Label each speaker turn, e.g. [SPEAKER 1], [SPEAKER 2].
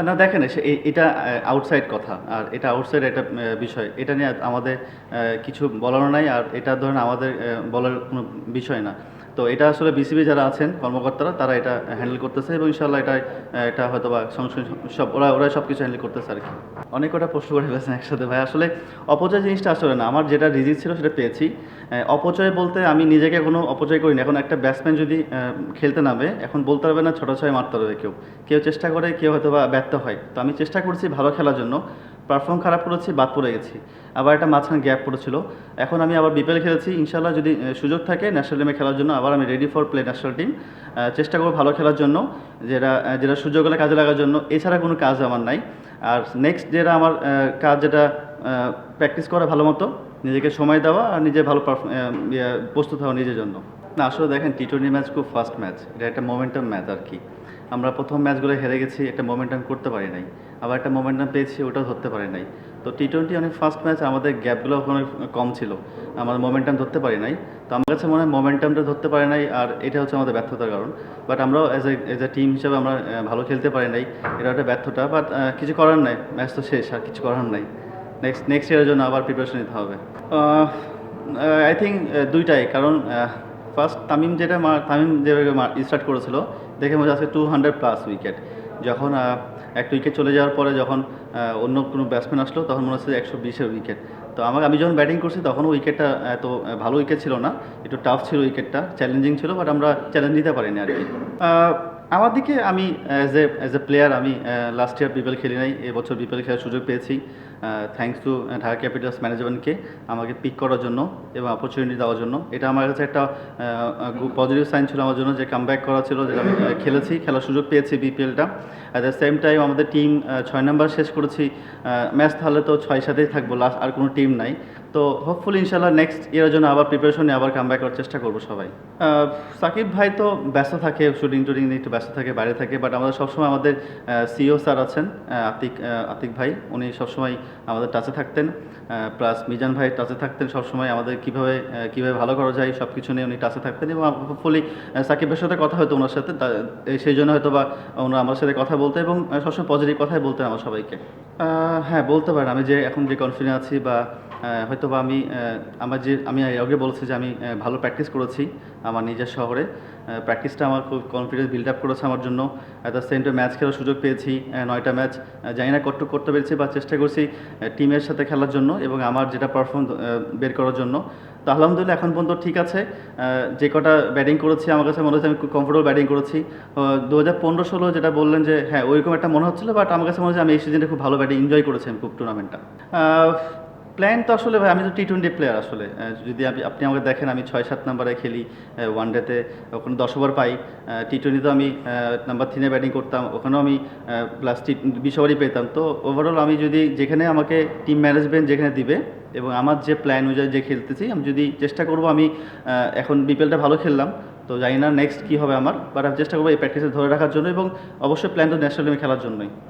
[SPEAKER 1] না দেখেন এটা আউটসাইড কথা আর এটা আউটসাইড একটা বিষয়। এটা নিয়ে আমাদের কিছু বলারও নাই আর এটা ধরেন আমাদের বলার কোনো বিষয় না। তো এটা আসলে বিসিবি যারা আছেন কর্মকর্তারা তারা এটা হ্যান্ডেল করতেছে এবং ইনশাআল্লাহ এটা হয়তোবা সব ওরা সব কিছু হ্যান্ডেল করতেছে আর কি। অনেক কটা প্রশ্ন করে ফেলেছেন একসাথে ভাই। আসলে অপচয় জিনিসটা আসলে না। আমার যেটা রিজিক ছিল সেটা পেয়েছি। অপচয় বলতে আমি নিজেকে কোনো অপচয় করিনি। এখন একটা ব্যাটসম্যান যদি খেলতে নামে এখন বলতে পারবে না ছটা ছয় মারতে পারবে কেউ। কেউ চেষ্টা করে, কেউ হয়তোবা ব্যর্থ হয়। তো আমি চেষ্টা করছি ভালো খেলার জন্য। পারফর্ম খারাপ করেছি, বাদ পড়ে গেছি। আবার একটা মাঝখানে গ্যাপ পড়েছিল। এখন আমি আবার বিপিএল খেলেছি। ইনশাআল্লাহ যদি সুযোগ থাকে ন্যাশনাল টিমে খেলার জন্য আবার আমি ready for play national team. চেষ্টা করব ভালো খেলার জন্য, যেটা সুযোগ হলে কাজে লাগার জন্য। এছাড়া কোনো কাজ আমার নাই। আর নেক্সট যেটা আমার কাজ যেটা প্র্যাকটিস করা ভালো মতো, নিজেকে সময় দেওয়া আর নিজে ভালো প্রস্তুত হওয়া নিজের জন্য। না আসলে দেখেন টি-20 ম্যাচ খুব ফাস্ট ম্যাচ। এটা একটা মোমেন্টাম ম্যাচ আর কি। আমরা প্রথম ম্যাচগুলো হেরে গেছি, একটা মোমেন্টাম করতে পারি নাই। আবার একটা মোমেন্টাম পেয়েছি, ওটাও ধরতে পারি নাই। তো টি-20 অনেক ফাস্ট ম্যাচ, আমাদের গ্যাপগুলো অনেক কম ছিল। আমাদের মোমেন্টাম ধরতে পারি নাই। তো আমার কাছে মনে হয় মোমেন্টামটা ধরতে পারি নাই আর এটা হচ্ছে আমাদের ব্যর্থতার কারণ। বাট আমরাও এজ এ টিম হিসেবে আমরা ভালো খেলতে পারি নাই। এটা একটা ব্যর্থতা। বাট কিছু করার নাই। ম্যাচ তো শেষ, আর কিছু করার নাই। নেক্সট ইয়ারের জন্য আবার প্রিপারেশন নিতে হবে। আই থিঙ্ক দুইটাই। কারণ ফার্স্ট তামিম যেভাবে স্টার্ট করেছিল দেখে মনে হচ্ছে 200+ উইকেট। যখন একটা উইকেট চলে যাওয়ার পরে যখন অন্য কোনো ব্যাটসম্যান আসলো তখন মনে হচ্ছে 120-এর উইকেট। তো আমি যখন ব্যাটিং করছি তখনও উইকেটটা এত ভালো উইকেট ছিল না। একটু টাফ ছিল উইকেটটা, চ্যালেঞ্জিং ছিল, বাট আমরা চ্যালেঞ্জ নিতে পারিনি আর কি। আমার দিকে আমি অ্যাজ এ প্লেয়ার আমি লাস্ট ইয়ার বিপিএল খেলি নাই, এবছর বিপিএল খেলার সুযোগ পেয়েছি। থ্যাঙ্কস টু ঢাকা ক্যাপিটালস ম্যানেজমেন্টকে আমাকে পিক করার জন্য এবং অপরচুনিটি দেওয়ার জন্য। এটা আমার কাছে একটা পজিটিভ সাইন ছিল আমার জন্য, যে কামব্যাক করা ছিল, যেটা আমি খেলার সুযোগ পেয়েছি বিপিএলটা। অ্যাট দ্য সেম টাইম আমাদের টিম 6 নম্বর শেষ করেছি। ম্যাচ তাহলে তো 6-7-এই থাকবো, লাস্ট আর কোনো টিম নাই। তো হোপফুলি ইনশাল্লাহ নেক্সট ইয়ারের জন্য আবার প্রিপারেশন নিয়ে আবার কামব্যাক করার চেষ্টা করবো সবাই। সাকিব ভাই তো ব্যস্ত থাকে, শুটিং টুটিং নিয়ে একটু ব্যস্ত থাকে, বাইরে থাকে। বাট আমাদের সবসময় আমাদের সিইও স্যার আছেন, আতিক ভাই, উনি সবসময় আমাদের টাচে থাকতেন। প্লাস মিজান ভাই টাচে থাকতেন সবসময়, আমাদের কীভাবে ভালো করা যায় সব কিছু নিয়ে উনি টাচে থাকতেন। এবং হোপফুলি সাকিবের সাথে কথা হতো ওনার সাথে, সেই জন্য হয়তো বা ওনারা আমার সাথে কথা বলতে এবং সবসময় পজিটিভ কথাই বলতেন আমার সবাইকে। হ্যাঁ বলতে পারেন আমি এখন যে কনফিডেন্ট আছি, বা হয়তো বা আমি আগে বলেছি যে আমি ভালো প্র্যাকটিস করেছি আমার নিজের শহরে। প্র্যাকটিসটা আমার খুব কনফিডেন্স বিল্ড আপ করেছে আমার জন্য। At the same time match খেলার সুযোগ পেয়েছি, 9টা ম্যাচ। জানি না কতটুকু করতে পেরেছি, বা চেষ্টা করছি টিমের সাথে খেলার জন্য এবং আমার যেটা পারফর্ম বের করার জন্য। তো আলহামদুলিল্লাহ এখন পর্যন্ত ঠিক আছে। যে কটা ব্যাটিং করেছি আমার কাছে মনে হচ্ছে আমি খুব কমফোর্টেবল ব্যাটিং করেছি। 2015-16 যেটা বললেন যে হ্যাঁ ওইরকম একটা মনে হচ্ছিলো, বাট আমার কাছে মনে হচ্ছে আমি এই সিজনে খুব ভালো ব্যাটিং এনজয় করেছি আমি খুব টুর্নামেন্টটা। প্ল্যান তো আসলে ভাই, আমি তো টি-20 প্লেয়ার আসলে। যদি আপনি আমাকে দেখেন আমি 6-7 নাম্বারে খেলি ওয়ানডেতে, ওখানে 10 ওভার পাই। টি-20 তো আমি নাম্বার 3-এ ব্যাটিং করতাম, ওখানেও আমি প্লাস 20 ওভারই পেতাম। তো ওভারঅল আমি যদি যেখানে আমাকে টিম ম্যানেজমেন্ট যেখানে দিবে এবং আমার যে প্ল্যান অনুযায়ী যে খেলতেছি, আমি যদি চেষ্টা করবো, আমি এখন বিপিএলটা ভালো খেললাম, তো জানি না নেক্সট কী হবে আমার, বাট আমি চেষ্টা করবো এই প্র্যাকটিসে ধরে রাখার জন্য এবং অবশ্যই প্ল্যান তো ন্যাশনাল টিমে খেলার জন্যই।